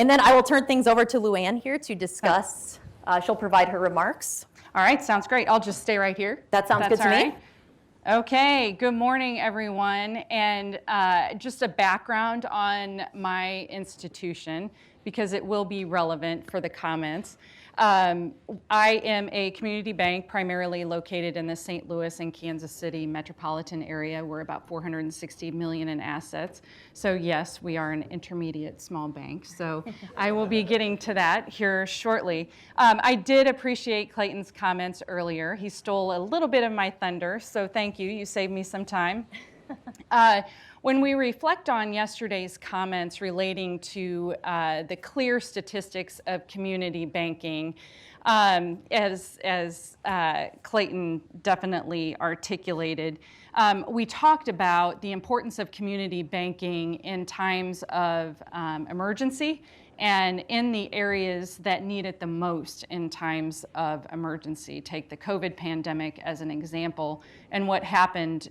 And then I will turn things over to Luanne here to discuss. She'll provide her remarks. All right, sounds great. I'll just stay right here. That sounds good to me. Okay, good morning, everyone. And just a background on my institution, because it will be relevant for the comments. I am a community bank primarily located in the St. Louis and Kansas City metropolitan area. We're about $460 million in assets. So yes, we are an intermediate small bank. So I will be getting to that here shortly. I did appreciate Clayton's comments earlier. He stole a little bit of my thunder, so thank you. You saved me some time. When we reflect on yesterday's comments relating to the clear statistics of community banking, as Clayton definitely articulated, we talked about the importance of community banking in times of emergency and in the areas that need it the most in times of emergency. Take the COVID pandemic as an example and what happened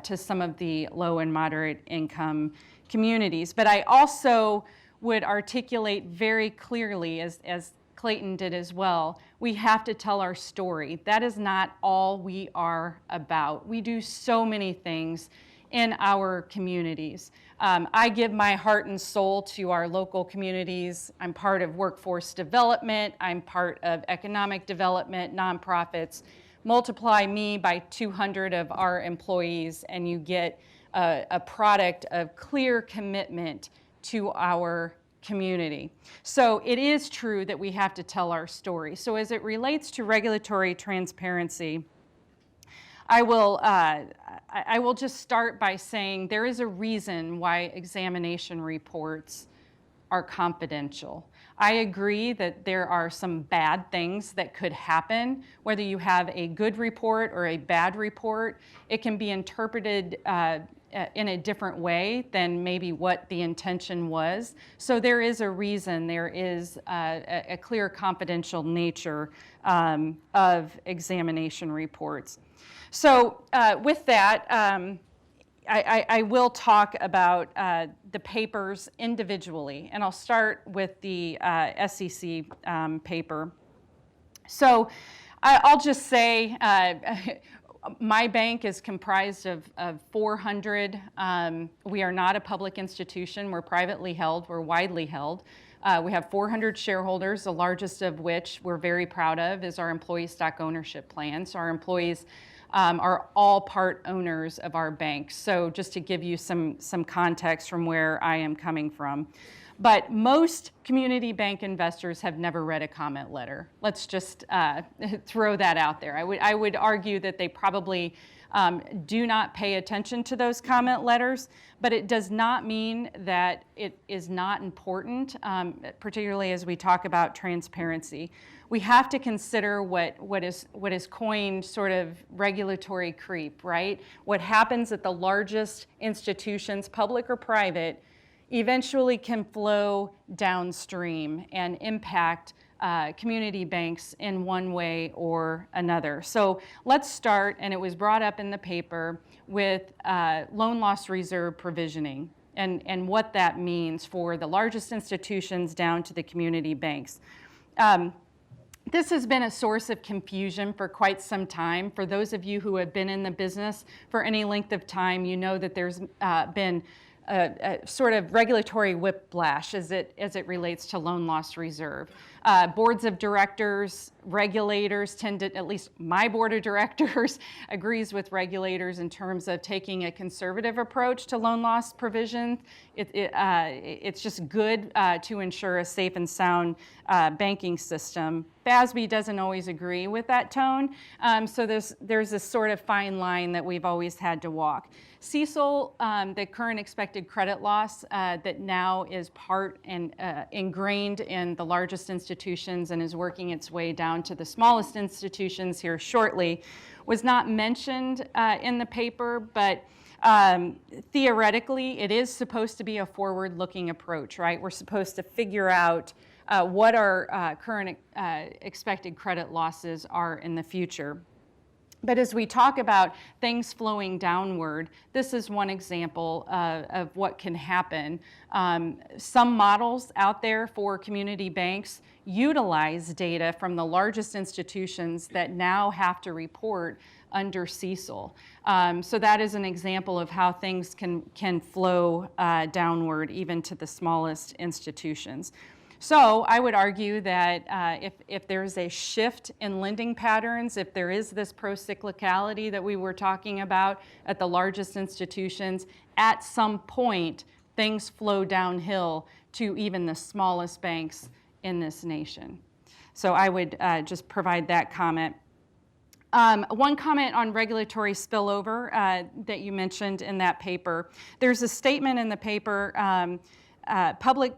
to some of the low and moderate income communities. But I also would articulate very clearly, as Clayton did as well, we have to tell our story. That is not all we are about. We do so many things in our communities. I give my heart and soul to our local communities. I'm part of workforce development. I'm part of economic development, nonprofits. Multiply me by 200 of our employees and you get a product of clear commitment to our community. So it is true that we have to tell our story. So as it relates to regulatory transparency, I will just start by saying there is a reason why examination reports are confidential. I agree that there are some bad things that could happen, whether you have a good report or a bad report. It can be interpreted in a different way than maybe what the intention was. So there is a reason, there is a clear confidential nature of examination reports. So with that, I will talk about the papers individually, and I'll start with the SEC paper. So I'll just say my bank is comprised of 400. We are not a public institution. We're privately held. We're widely held. We have 400 shareholders, the largest of which we're very proud of is our employee stock ownership plan. So our employees are all part owners of our bank. So just to give you some context from where I am coming from. But most community bank investors have never read a comment letter. Let's just throw that out there. I would argue that they probably do not pay attention to those comment letters, but it does not mean that it is not important, particularly as we talk about transparency. We have to consider what is coined sort of regulatory creep, right? What happens at the largest institutions, public or private, eventually can flow downstream and impact community banks in one way or another. So let's start, and it was brought up in the paper, with loan loss reserve provisioning and what that means for the largest institutions down to the community banks. This has been a source of confusion for quite some time. For those of you who have been in the business for any length of time, you know that there's been a sort of regulatory whiplash as it relates to loan loss reserve. Boards of directors, regulators tend to, at least my board of directors agrees with regulators in terms of taking a conservative approach to loan loss provision. It's just good to ensure a safe and sound banking system. FASB doesn't always agree with that tone, so there's this sort of fine line that we've always had to walk. CECL, the current expected credit loss that now is part and ingrained in the largest institutions and is working its way down to the smallest institutions here shortly, was not mentioned in the paper, but theoretically it is supposed to be a forward-looking approach, right? We're supposed to figure out what our current expected credit losses are in the future. But as we talk about things flowing downward, this is one example of what can happen. Some models out there for community banks utilize data from the largest institutions that now have to report under CECL. So that is an example of how things can flow downward even to the smallest institutions. So I would argue that if there's a shift in lending patterns, if there is this pro-cyclicality that we were talking about at the largest institutions, at some point things flow downhill to even the smallest banks in this nation. So I would just provide that comment. One comment on regulatory spillover that you mentioned in that paper. There's a statement in the paper, public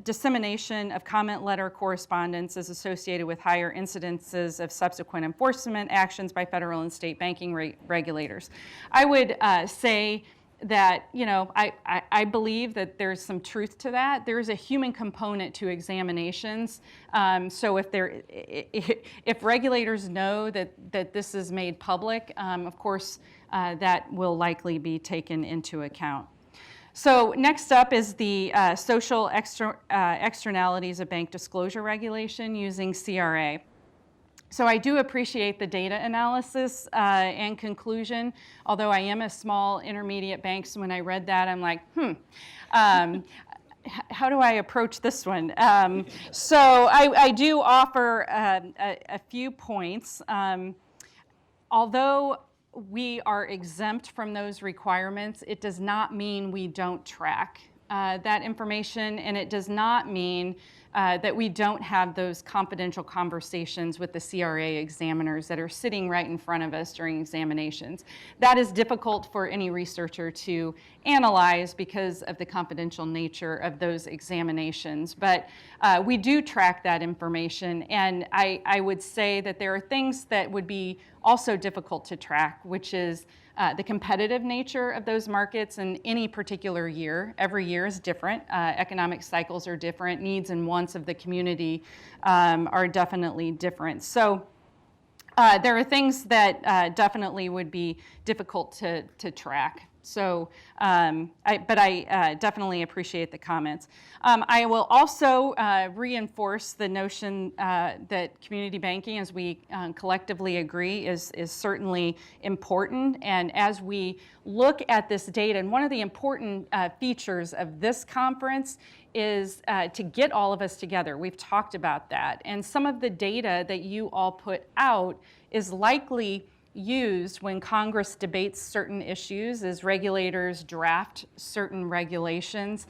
dissemination of comment letter correspondence is associated with higher incidences of subsequent enforcement actions by federal and state banking regulators. I would say that, you know, I believe that there's some truth to that. There's a human component to examinations. So if regulators know that this is made public, of course, that will likely be taken into account. So next up is the social externalities of bank disclosure regulation using CRA. So I do appreciate the data analysis and conclusion, although I am a small intermediate bank, so when I read that, I'm like, how do I approach this one? So I do offer a few points. Although we are exempt from those requirements, it does not mean we don't track that information, and it does not mean that we don't have those confidential conversations with the CRA examiners that are sitting right in front of us during examinations. That is difficult for any researcher to analyze because of the confidential nature of those examinations. But we do track that information, and I would say that there are things that would be also difficult to track, which is the competitive nature of those markets in any particular year. Every year is different. Economic cycles are different. Needs and wants of the community are definitely different. So there are things that definitely would be difficult to track. So, but I definitely appreciate the comments. I will also reinforce the notion that community banking, as we collectively agree, is certainly important. And as we look at this data, and one of the important features of this conference is to get all of us together. We've talked about that. And some of the data that you all put out is likely used when Congress debates certain issues, as regulators draft certain regulations.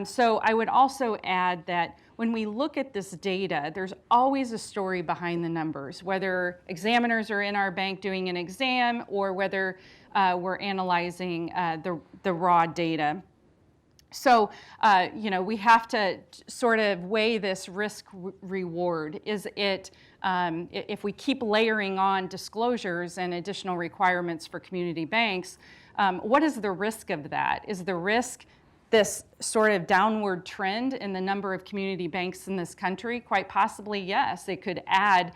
So I would also add that when we look at this data, there's always a story behind the numbers, whether examiners are in our bank doing an exam or whether we're analyzing the raw data. So, you know, we have to sort of weigh this risk reward. Is it, if we keep layering on disclosures and additional requirements for community banks, what is the risk of that? Is the risk this sort of downward trend in the number of community banks in this country? Quite possibly, yes. It could add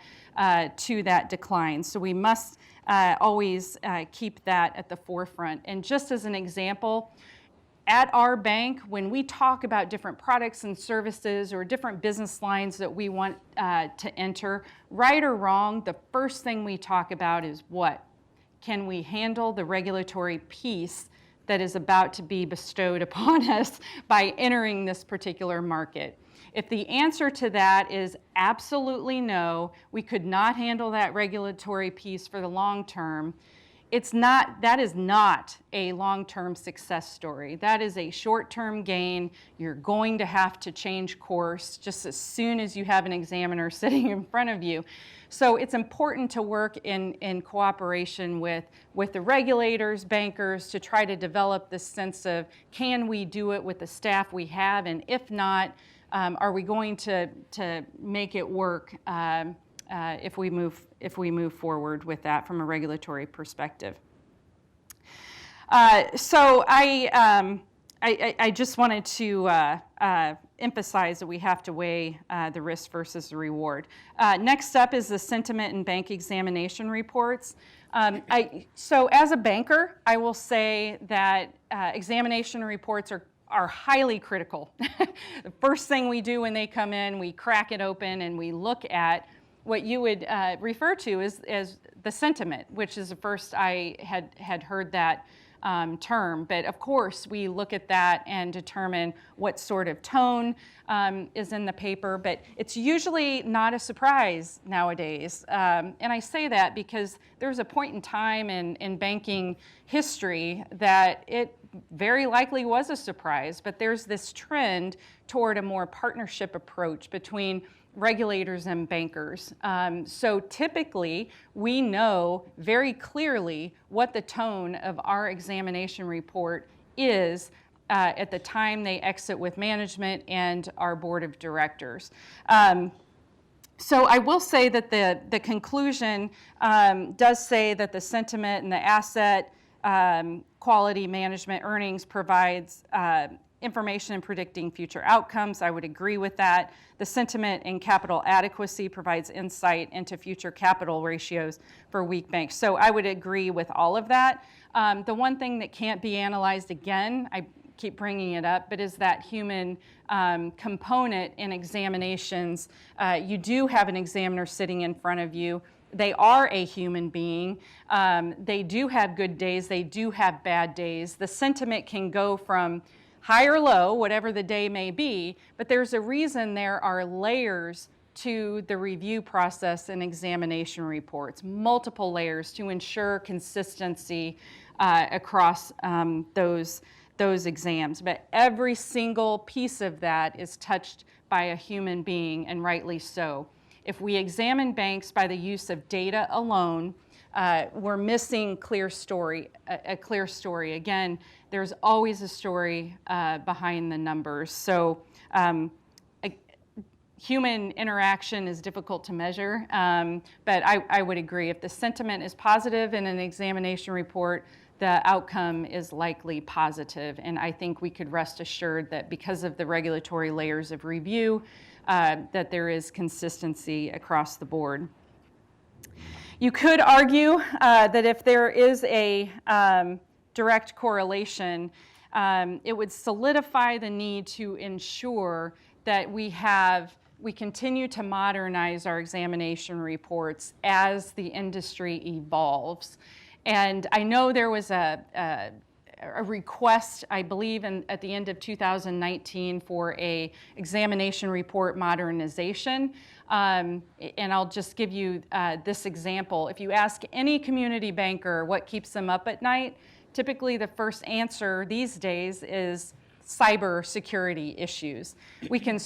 to that decline. So we must always keep that at the forefront. And just as an example, at our bank, when we talk about different products and services or different business lines that we want to enter, right or wrong, the first thing we talk about is what? Can we handle the regulatory piece that is about to be bestowed upon us by entering this particular market? If the answer to that is absolutely no, we could not handle that regulatory piece for the long term, that is not a long-term success story. That is a short-term gain. You're going to have to change course just as soon as you have an examiner sitting in front of you. So it's important to work in cooperation with the regulators, bankers, to try to develop this sense of, can we do it with the staff we have? And if not, are we going to make it work if we move forward with that from a regulatory perspective. So I I just wanted to emphasize that we have to weigh the risk versus the reward. Next up is the sentiment and bank examination reports. So as a banker, I will say that examination reports are highly critical. The first thing we do when they come in, we crack it open and we look at what you would refer to as the sentiment, which is the first I had heard that term. But of course, we look at that and determine what sort of tone is in the paper. But it's usually not a surprise nowadays. And I say that because there's a point in time in banking history that it very likely was a surprise. But there's this trend toward a more partnership approach between regulators and bankers. So typically, we know very clearly what the tone of our examination report is at the time they exit with management and our board of directors. So I will say that the conclusion does say that the sentiment and the asset quality management earnings provides information in predicting future outcomes. I would agree with that. The sentiment and capital adequacy provides insight into future capital ratios for weak banks. So I would agree with all of that. The one thing that can't be analyzed again, I keep bringing it up, but is that human component in examinations. You do have an examiner sitting in front of you. They are a human being. They do have good days. They do have bad days. The sentiment can go from high or low, whatever the day may be, but there's a reason there are layers to the review process and examination reports, multiple layers to ensure consistency across those exams. But every single piece of that is touched by a human being, and rightly so. If we examine banks by the use of data alone, we're missing a clear story. Again, there's always a story behind the numbers. So human interaction is difficult to measure, but I would agree. If the sentiment is positive in an examination report, the outcome is likely positive. And I think we could rest assured that because of the regulatory layers of review, that there is consistency across the board. You could argue that if there is a direct correlation, it would solidify the need to ensure that we continue to modernize our examination reports as the industry evolves. And I know there was a request, I believe, at the end of 2019 for a examination report modernization. And I'll just give you this example. If you ask any community banker what keeps them up at night, typically the first answer these days is cyber security issues. We can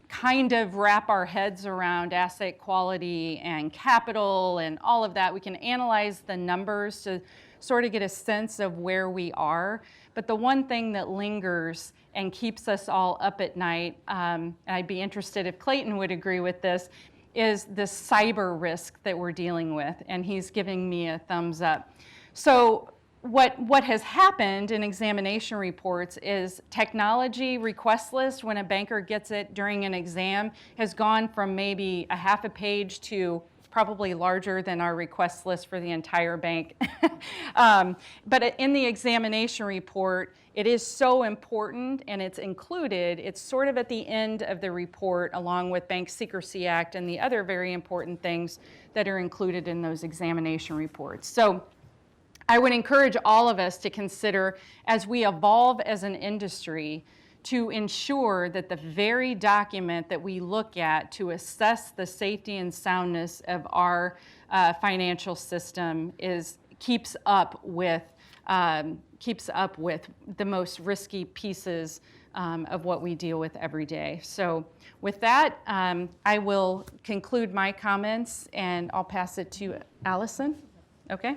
kind of wrap our heads around asset quality and capital and all of that. We can analyze the numbers to sort of get a sense of where we are. But the one thing that lingers and keeps us all up at night, and I'd be interested if Clayton would agree with this, is the cyber risk that we're dealing with. And he's giving me a thumbs up. So what has happened in examination reports is technology request list, when a banker gets it during an exam, has gone from maybe a half a page to probably larger than our request list for the entire bank. But in the examination report, it is so important, and it's included. It's sort of at the end of the report, along with Bank Secrecy Act and the other very important things that are included in those examination reports. So I would encourage all of us to consider, as we evolve as an industry, to ensure that the very document that we look at to assess the safety and soundness of our financial system keeps up with the most risky pieces of what we deal with every day. So with that, I will conclude my comments, and I'll pass it to Allison. Okay?